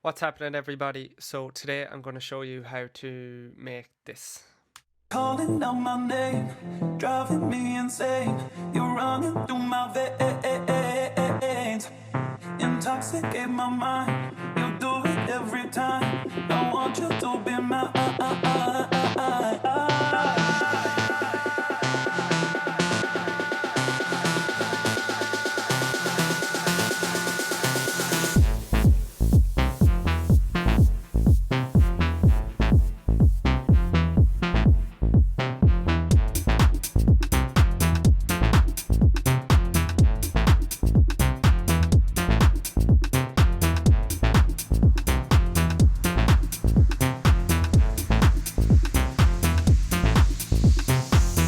What's happening, everybody? So today I'm going to show you how to make this. Calling out my name, driving me insane. You're running through my veins, intoxicate my mind. You do it every time. I want you to be mine.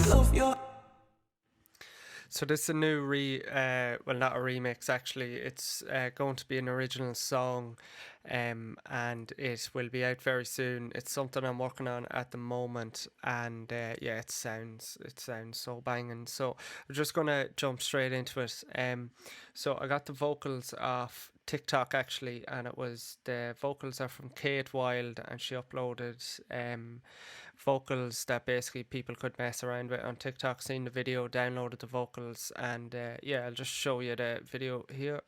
Love your So this is a new well, not a remix actually. It's going to be an original song, and it will be out very soon. It's something I'm working on at the moment, and yeah, it sounds so banging. So I'm just gonna jump straight into it. So I got the vocals off TikTok actually, and the vocals are from Kate Wild, and she uploaded vocals that basically people could mess around with on TikTok. Seen the video, downloaded the vocals, and yeah, I'll just show you the video here.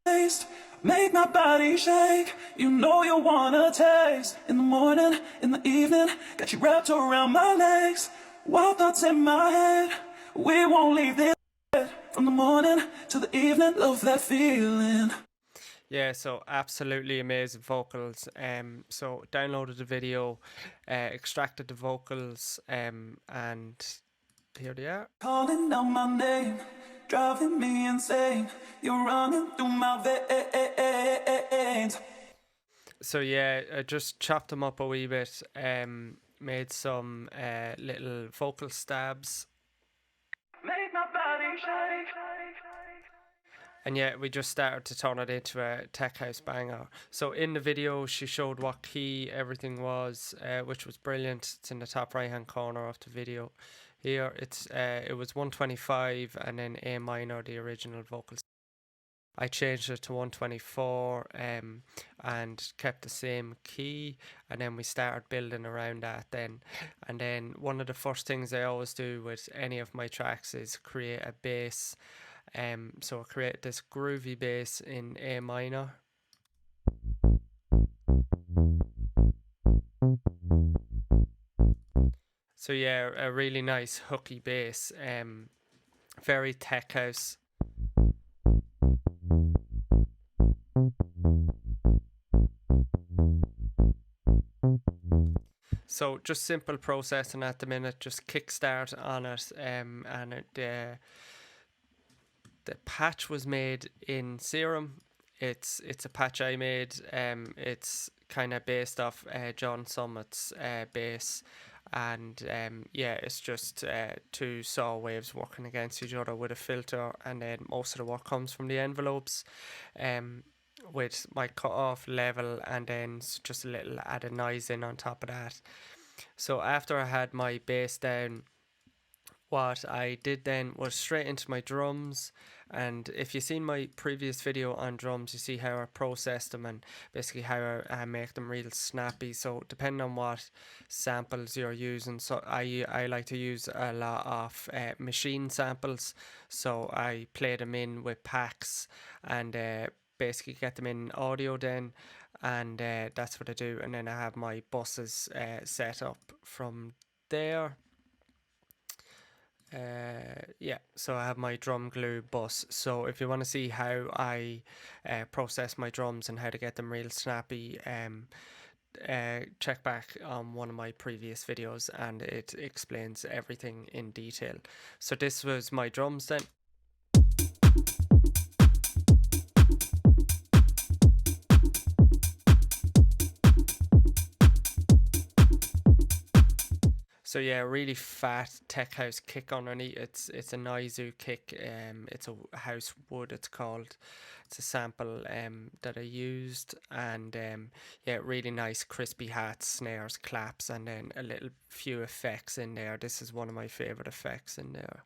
taste, make my body shake. You know you wanna taste. In the morning, in the evening, got you wrapped around my legs. Wild thoughts in my head, we won't leave this bed. From the morning to the evening, love that feeling. Yeah, so absolutely amazing vocals. So downloaded the video, extracted the vocals, and here they are. Calling out my name, driving me insane. You're running through my veins. So yeah, I just chopped them up a wee bit. Made some little vocal stabs. Make my body shake. And yeah, we just started to turn it into a tech house banger. So in the video, she showed what key everything was, which was brilliant. It's in the top right hand corner of the video. Here, it was 125 and then A minor, the original vocals. I changed it to 124 and kept the same key, and then we started building around that then. And then one of the first things I always do with any of my tracks is create a bass. So I create this groovy bass in A minor. So yeah, a really nice hooky bass, very tech house. So just simple processing at the minute, just kickstart on it, and the patch was made in Serum. It's a patch I made. It's kind of based off John Summit's bass, and yeah, it's just two saw waves working against each other with a filter, and then most of the work comes from the envelopes, with my cut off level, and then just a little added noise in on top of that. So after I had my bass down, what I did then was straight into my drums. And if you've seen my previous video on drums, you see how I process them and basically how I make them real snappy. So depending on what samples you're using, so I like to use a lot of machine samples. So I play them in with packs and basically get them in audio then, and that's what I do. And then I have my buses set up from there. Yeah, so I have my drum glue bus. So if you want to see how I process my drums and how to get them real snappy, check back on one of my previous videos, and it explains everything in detail. So this was my drums then. So yeah, really fat tech house kick underneath. It's a Naizu kick. It's a house wood. It's called. It's a sample that I used, and yeah, really nice crispy hats, snares, claps, and then a little few effects in there. This is one of my favorite effects in there.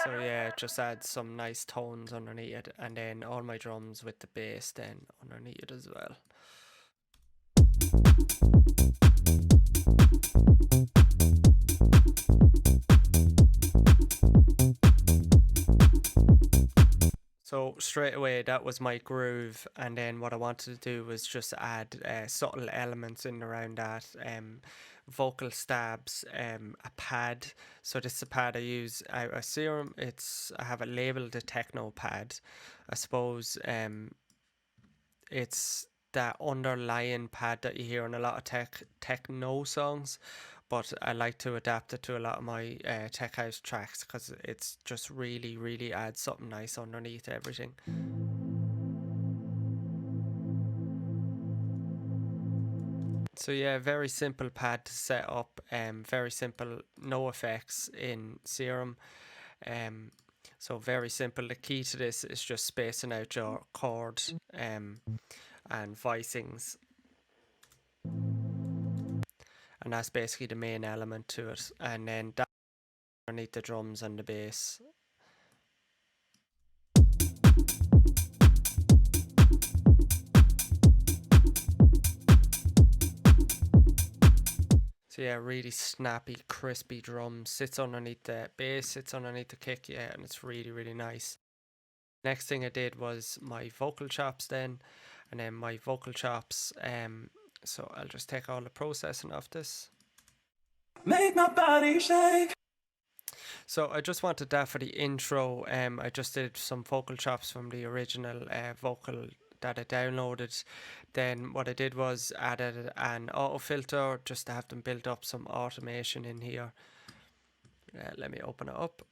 So yeah, it just adds some nice tones underneath it, and then all my drums with the bass then underneath it as well. So straight away that was my groove, and then what I wanted to do was just add subtle elements in around that, vocal stabs, a pad. So this is a pad I use out of Serum. I have it labeled a techno pad. I suppose it's that underlying pad that you hear in a lot of techno songs, but I like to adapt it to a lot of my tech house tracks because it's just really adds something nice underneath everything. So yeah, very simple pad to set up, very simple, no effects in Serum. So very simple. The key to this is just spacing out your chords and voicings. And that's basically the main element to it. And then that underneath the drums and the bass. So yeah, really snappy, crispy drums. Sits underneath the bass, sits underneath the kick, yeah, and it's really nice. Next thing I did was my vocal chops then, and then my vocal chops, so I'll just take all the processing of this. Make my body shake. So I just wanted that for the intro. I just did some vocal chops from the original vocal that I downloaded. Then what I did was added an auto filter just to have them build up some automation in here. Let me open it up.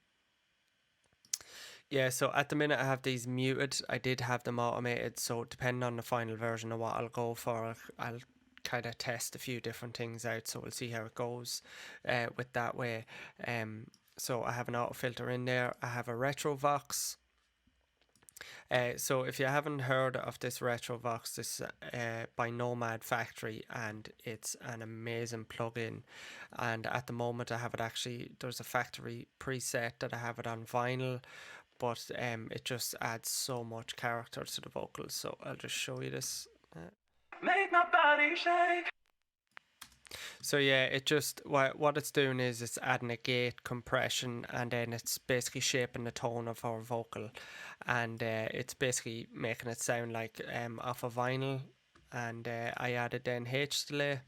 Yeah, so at the minute I have these muted. I did have them automated, so depending on the final version of what I'll go for, I'll kind of test a few different things out, so we'll see how it goes with that way. So I have an auto filter in there. I have a Retrovox. So if you haven't heard of this Retrovox, this is by Nomad Factory, and it's an amazing plugin. And at the moment I have it actually, there's a factory preset that I have it on vinyl, but it just adds so much character to the vocals. So I'll just show you this. Make my body shake. So yeah, it just, what it's doing is it's adding a gate compression, and then it's basically shaping the tone of our vocal, and it's basically making it sound like off a vinyl. And I added then H delay.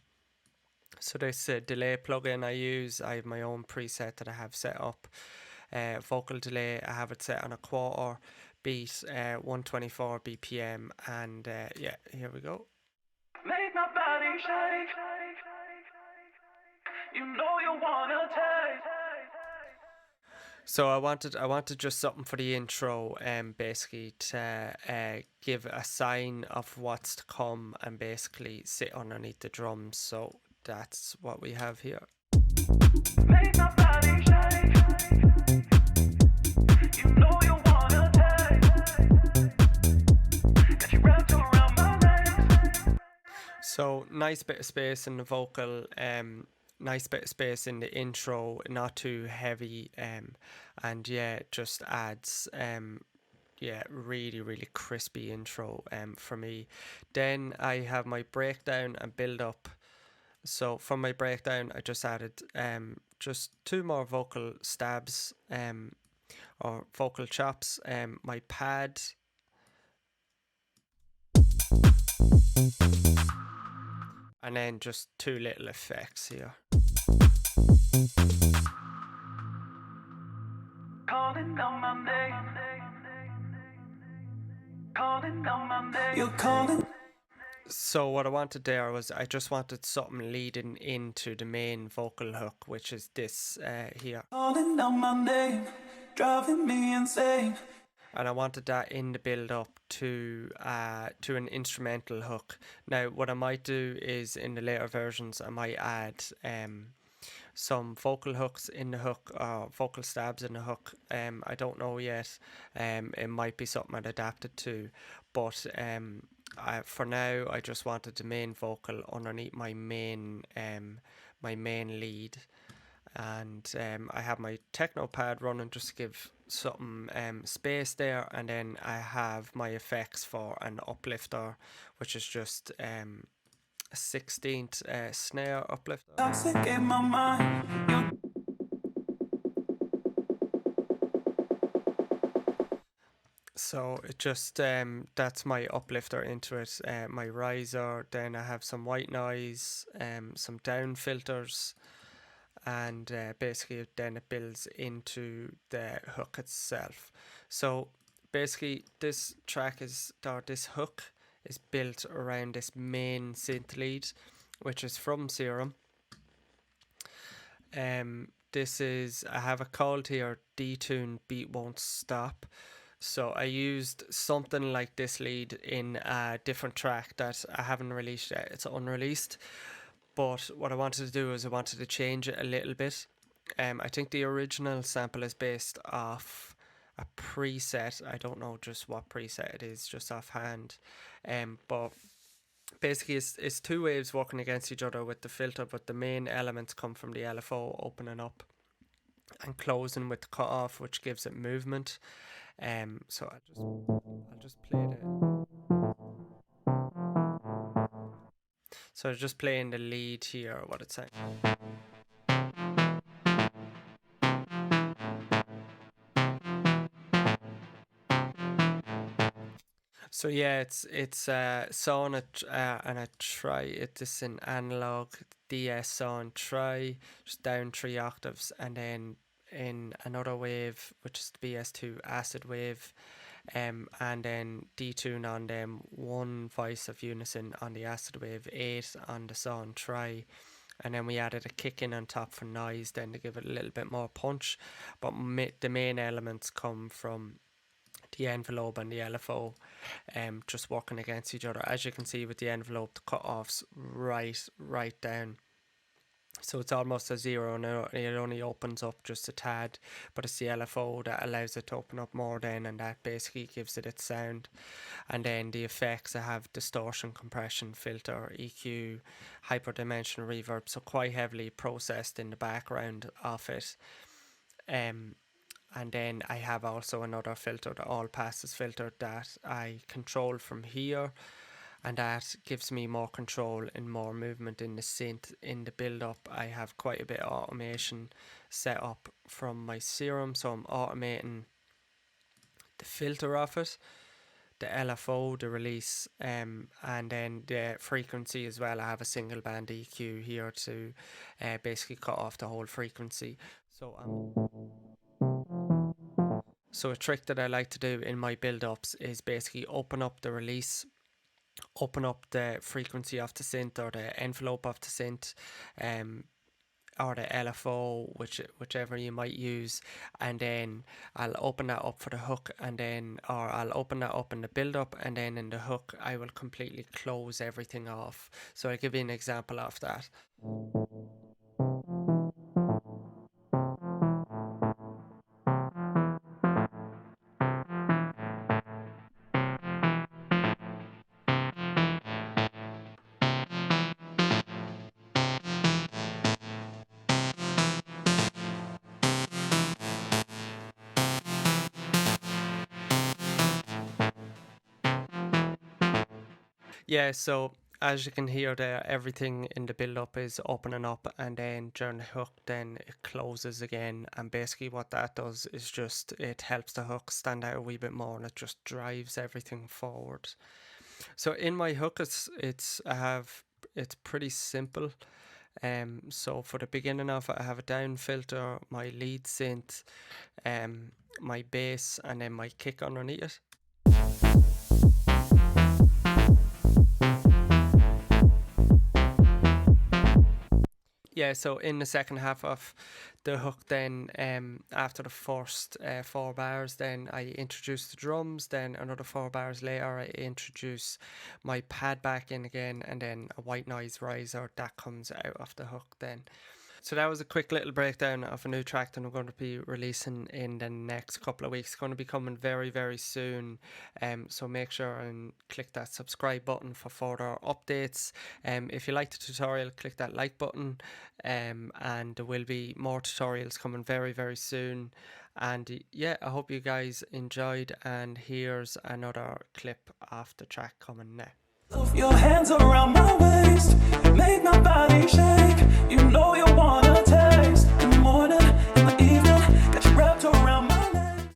So this delay plugin I use, I have my own preset that I have set up. Vocal delay, I have it set on a quarter beat, 124 BPM, and yeah, here we go. Make my body shake. You know you wanna taste. So I wanted just something for the intro, basically to give a sign of what's to come and basically sit underneath the drums. So that's what we have here. Make my body shake. You know you wanna taste. Got you wrapped around my legs. So nice bit of space in the vocal, nice bit of space in the intro, not too heavy, and yeah, it just adds yeah, really crispy intro for me. Then I have my breakdown and build up. So for my breakdown I just added just 2 more vocal stabs or vocal chops, my pad, and then just 2 little effects here. Calling down my name. Calling down my name. You're calling. So what I wanted there was I just wanted something leading into the main vocal hook, which is this here. Calling down my name, driving me insane. And I wanted that in the build up to an instrumental hook. Now what I might do is in the later versions I might add some vocal hooks in the hook, or vocal stabs in the hook. I don't know yet. It might be something I'd adapt it to, but for now I just wanted the main vocal underneath my main lead. And I have my techno pad running just to give something space there, and then I have my effects for an uplifter, which is just a 16th snare uplifter. Toxic in my mind. So it just that's my uplifter into it, my riser. Then I have some white noise, some down filters, and basically then it builds into the hook itself. So basically this this hook is built around this main synth lead, which is from Serum. This is, I have it called here Detune Beat Won't Stop. So I used something like this lead in a different track that I haven't released yet. It's unreleased. But what I wanted to do is I wanted to change it a little bit. I think the original sample is based off a preset. I don't know just what preset it is, just offhand. But basically it's two waves working against each other with the filter, but the main elements come from the LFO opening up and closing with the cutoff, which gives it movement. So I'll just play so just playing the lead here, what it's saying. So yeah, it's saw on it and I try it. This in analog DS saw and try, just down 3 octaves, and then in another wave, which is the BS2 acid wave, and then detune on them, 1 voice of unison on the acid wave, 8 on the saw and try, and then we added a kick in on top for noise then to give it a little bit more punch. But the main elements come from the envelope and the LFO, just working against each other. As you can see with the envelope, the cut-offs right down. So it's almost a zero now. It only opens up just a tad, but it's the LFO that allows it to open up more then, and that basically gives it its sound. And then the effects, I have distortion, compression, filter, EQ, hyperdimension, reverb, so quite heavily processed in the background of it. And then I have also another filter, the all passes filter, that I control from here, and that gives me more control and more movement in the synth. In the build up, I have quite a bit of automation set up from my Serum, so I'm automating the filter of it, the LFO, the release, and then the frequency as well. I have a single band EQ here to basically cut off the whole frequency. So a trick that I like to do in my build-ups is basically open up the release, open up the frequency of the synth or the envelope of the synth, or the LFO, whichever you might use, and then I'll open that up for the hook, and then, or I'll open that up in the build-up, and then in the hook I will completely close everything off. So I'll give you an example of that. Yeah, so as you can hear there, everything in the build up is opening up, and then during the hook then it closes again, and basically what that does is just it helps the hook stand out a wee bit more, and it just drives everything forward. So in my hook it's pretty simple. So for the beginning of it, I have a down filter, my lead synth, my bass, and then my kick underneath it. Yeah, so in the second half of the hook then, after the first 4 bars, then I introduce the drums, then another 4 bars later I introduce my pad back in again, and then a white noise riser that comes out of the hook then. So that was a quick little breakdown of a new track that I'm going to be releasing in the next couple of weeks. It's going to be coming very, very soon. So make sure and click that subscribe button for further updates. If you like the tutorial, click that like button. And there will be more tutorials coming very, very soon. And yeah, I hope you guys enjoyed. And here's another clip of the track coming now. Your hands around my waist, make my body shake.